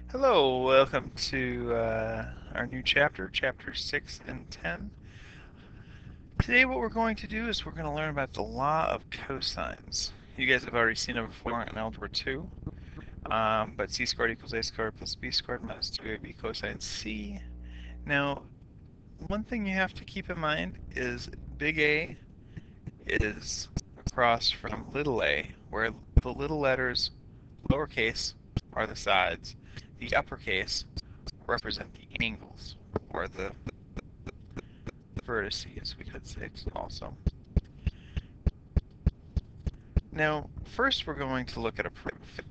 Hello, welcome to our new chapter, chapter 6 and 10. Today what we're going to do is we're going to learn about the law of cosines. You guys have already seen it before in Algebra 2, but c squared equals a squared plus b squared minus 2ab cosine c. Now, one thing you have to keep in mind is big A is across from little a, where the little letters, lowercase, are the sides. The uppercase represent the angles, or the vertices, we could say also. Now, first we're going to look at a proof.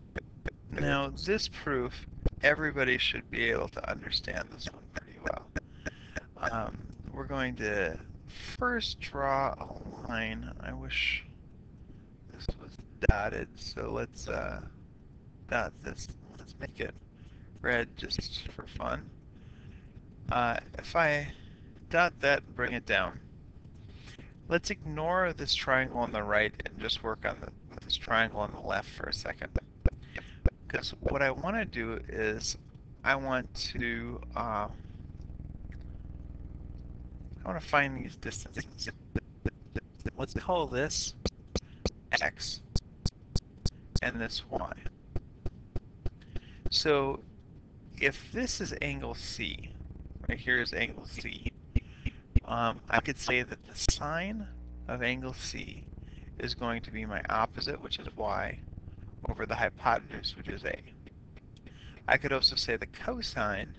Now, this proof, everybody should be able to understand this one pretty well. We're going to first draw a line. I wish this was dotted, so let's dot this. Let's make it red just for fun. If I dot that and bring it down, let's ignore this triangle on the right and just work on this triangle on the left for a second. Because what I want to do is I want to find these distances. Let's call this x and this y. So if this is angle C, right here is angle C, I could say that the sine of angle C is going to be my opposite, which is y, over the hypotenuse, which is a. I could also say the cosine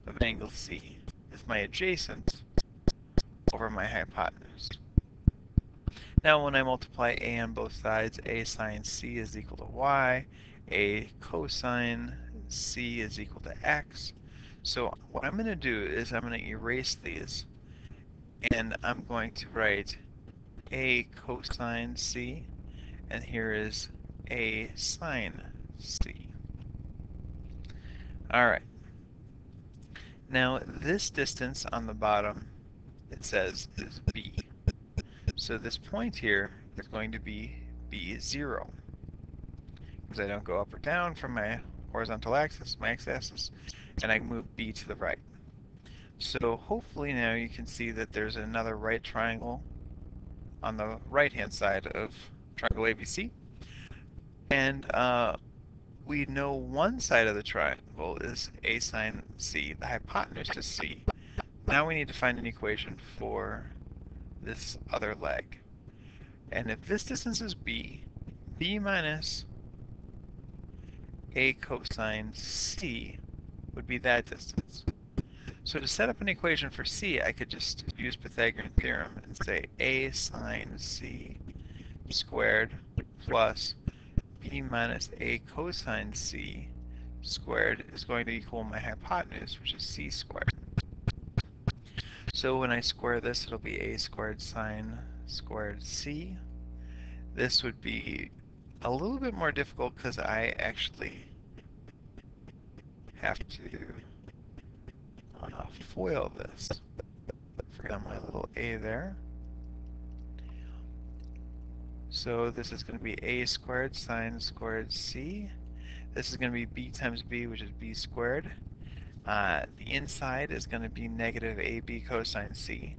of angle C is my adjacent over my hypotenuse. Now when I multiply a on both sides, a sine C is equal to y, a cosine C is equal to x. So what I'm going to do is I'm going to erase these, and I'm going to write a cosine C, and here is a sine C. Alright, now this distance on the bottom, it says, is b. So this point here is going to be b0, because I don't go up or down from my horizontal axis, my x-axis, and I move b to the right. So hopefully now you can see that there's another right triangle on the right-hand side of triangle ABC, and we know one side of the triangle is a sine C, the hypotenuse is C. Now we need to find an equation for this other leg. And if this distance is b, b minus a cosine C would be that distance. So to set up an equation for C, I could just use Pythagorean theorem and say a sine C squared plus b minus a cosine C squared is going to equal my hypotenuse, which is C squared. So when I square this, it'll be a squared sine squared C. This would be a little bit more difficult because I actually have to FOIL this. Forgot my little a there. So this is going to be a squared sine squared C. This is going to be b times b, which is b squared. The inside is going to be negative ab cosine C.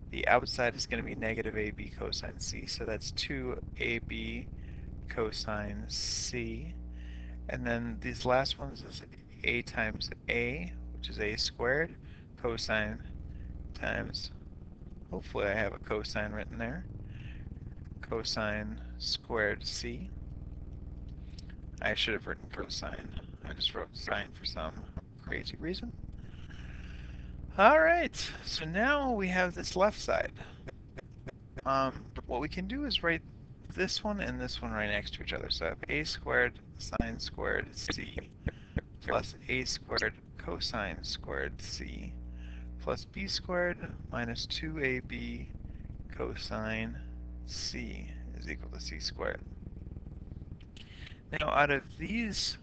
The outside is going to be negative ab cosine C. So that's 2ab cosine C. And then these last ones is a times a, which is a squared, cosine times, hopefully I have a cosine written there, cosine squared C. I should have written cosine. I just wrote sine for some crazy reason. Alright, so now we have this left side. What we can do is write this one and this one right next to each other. So I have a squared sine squared C plus a squared cosine squared C plus b squared minus 2ab cosine C is equal to C squared. Now out of these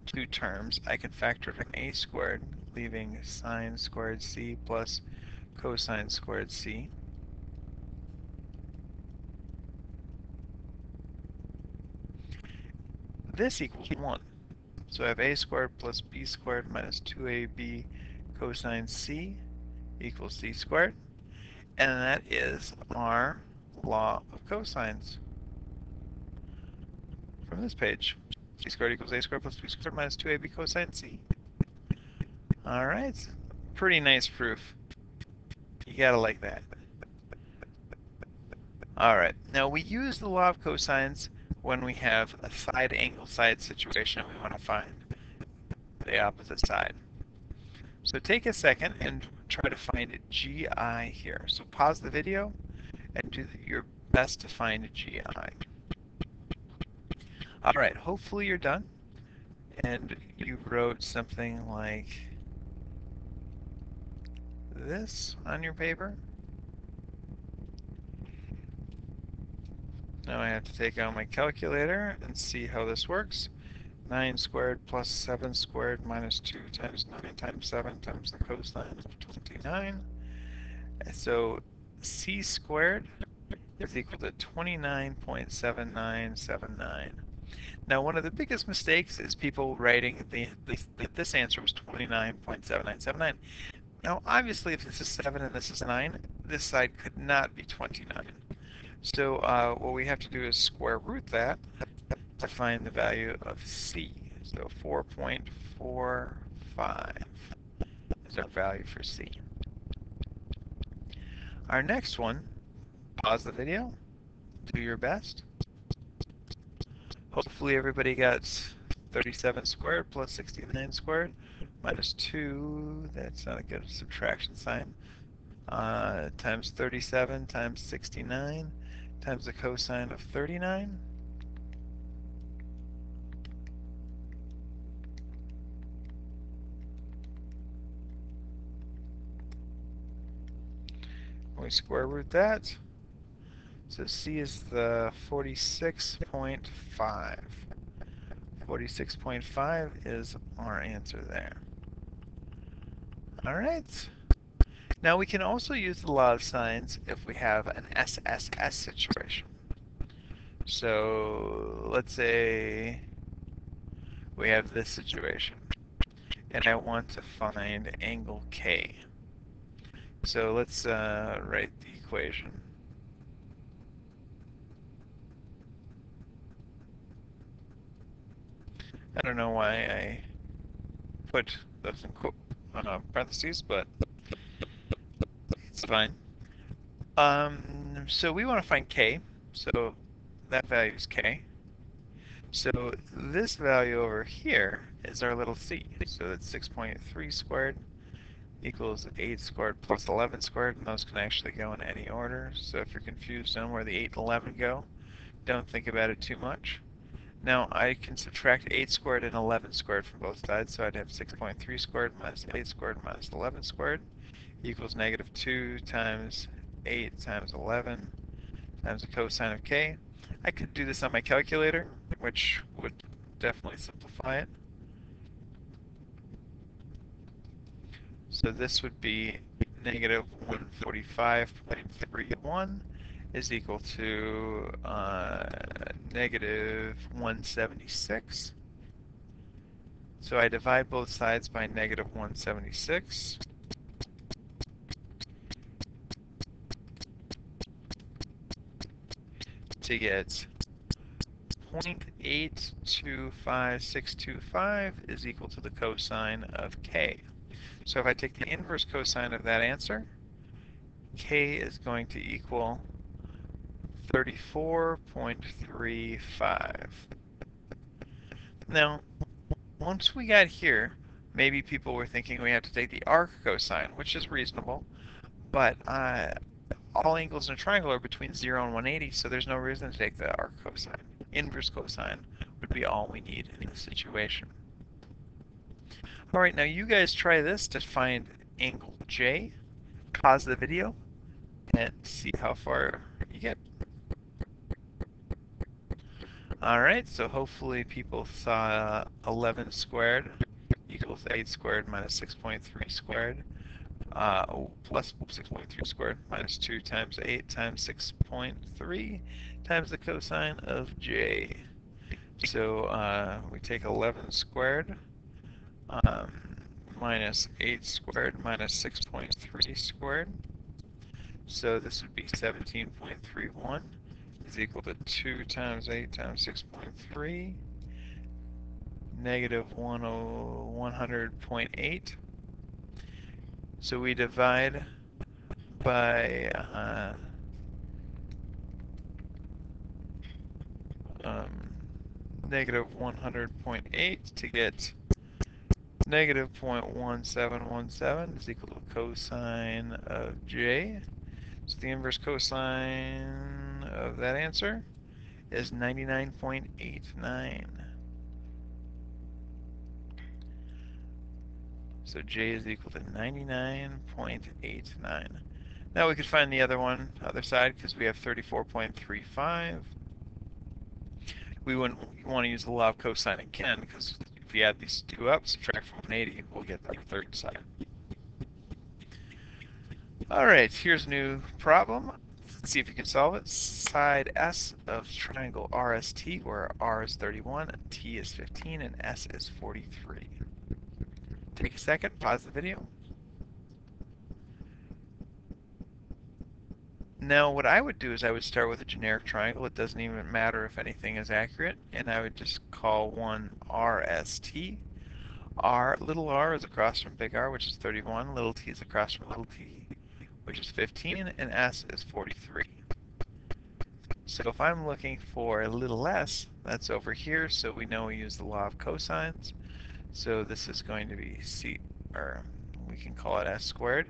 two terms, I can factor in a squared, leaving sine squared C plus cosine squared C. This equals 1. So I have a squared plus b squared minus 2ab cosine c equals c squared. And that is our law of cosines from this page. C squared equals a squared plus b squared minus 2ab cosine c. All right, pretty nice proof. You gotta like that. All right, now we use the law of cosines when we have a side angle side situation and we want to find the opposite side. So take a second and try to find GI here. So pause the video and do your best to find GI. All right, hopefully you're done and you wrote something like this on your paper. Now I have to take out my calculator and see how this works. 9 squared plus 7 squared minus 2 times 9 times 7 times the cosine of 29. So c squared is equal to 29.7979. Now, one of the biggest mistakes is people writing this answer was 29.7979. Now, obviously, if this is 7 and this is 9, this side could not be 29. So what we have to do is square root that to find the value of c. So 4.45 is our value for c. Our next one, pause the video, do your best. Hopefully everybody got 37 squared plus 69 squared minus 2, that's not a good subtraction sign, times 37 times 69 times the cosine of 39. We square root that. So C is the 46.5. 46.5 is our answer there. All right. Now we can also use the law of sines if we have an SSS situation. So let's say we have this situation and I want to find angle K. So let's write the equation. I don't know why I put those in parentheses, but it's fine. So we want to find K, so that value is K. So this value over here is our little c. So that's 6.3 squared equals 8 squared plus 11 squared, and those can actually go in any order. So if you're confused on where the 8 and 11 go, don't think about it too much. Now I can subtract 8 squared and 11 squared from both sides, so I'd have 6.3 squared minus 8 squared minus 11 squared equals negative 2 times 8 times 11 times the cosine of k. I could do this on my calculator, which would definitely simplify it. So this would be negative 145.31 is equal to negative 176. So I divide both sides by negative 176. To get 0.825625 is equal to the cosine of k. So if I take the inverse cosine of that answer, k is going to equal 34.35. Now, once we got here, maybe people were thinking we have to take the arc cosine, which is reasonable, but all angles in a triangle are between 0 and 180, so there's no reason to take the arc cosine. Inverse cosine would be all we need in this situation. All right, now you guys try this to find angle J. Pause the video and see how far you get. All right, so hopefully people saw 11 squared equals 8 squared minus 6.3 squared plus 6.3 squared minus 2 times 8 times 6.3 times the cosine of J. So we take 11 squared minus 8 squared minus 6.3 squared. So this would be 17.31 is equal to 2 times 8 times 6.3, negative 100.8. So we divide by negative 100.8 to get negative 0.1717 is equal to cosine of j. So the inverse cosine of that answer is 99.89. So j is equal to 99.89. Now we could find the other side, because we have 34.35. We wouldn't want to use the law of cosine again, because if we add these two up, subtract from 180, we'll get the third side. All right, here's a new problem. Let's see if you can solve it. Side S of triangle RST, where R is 31, T is 15, and S is 43. Take a second, pause the video. Now, what I would do is I would start with a generic triangle. It doesn't even matter if anything is accurate, and I would just call one RST. Little r is across from big R, which is 31. Little t is across from little t, which is 15, and S is 43. So if I'm looking for little s, that's over here, so we know we use the law of cosines. So this is going to be or we can call it s squared.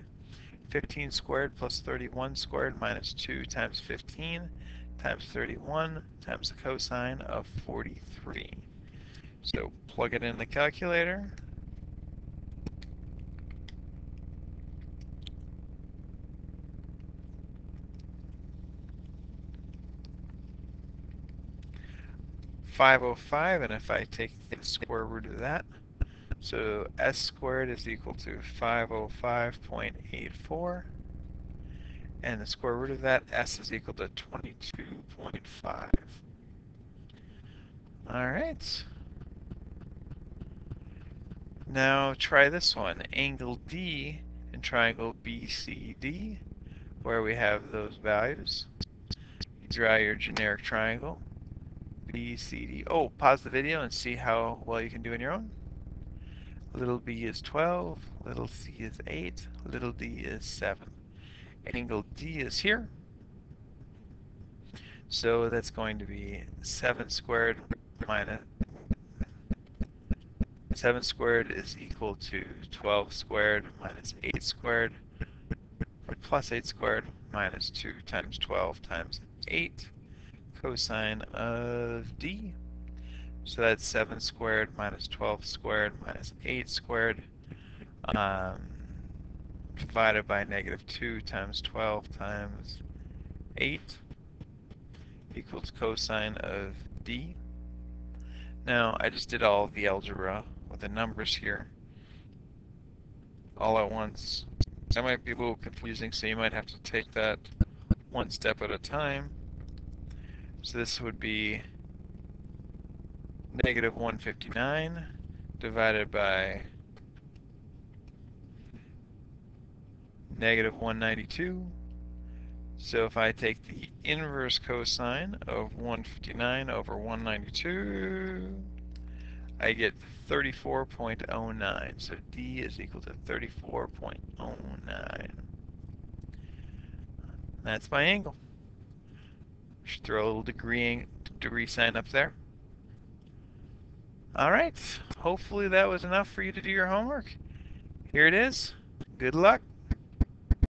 15 squared plus 31 squared minus 2 times 15 times 31 times the cosine of 43. So plug it in the calculator. .505, and if I take the square root of that, so s squared is equal to 505.84, and the square root of that, s is equal to 22.5. All right. Now try this one, angle D in triangle BCD, where we have those values. You draw your generic triangle, BCD. Oh, pause the video and see how well you can do on your own. Little b is 12, little c is 8, little d is 7. Angle D is here, so that's going to be 7 squared minus 7 squared is equal to 12 squared minus 8 squared plus 8 squared minus 2 times 12 times 8 cosine of D. So that's 7 squared minus 12 squared minus 8 squared divided by negative 2 times 12 times 8 equals cosine of D. Now I just did all of the algebra with the numbers here all at once. That might be a little confusing, so you might have to take that one step at a time. So this would be negative 159 divided by negative 192. So if I take the inverse cosine of 159 over 192, I get 34.09. So D is equal to 34.09. That's my angle. Should throw a little degree sign up there. All right. Hopefully that was enough for you to do your homework. Here it is. Good luck.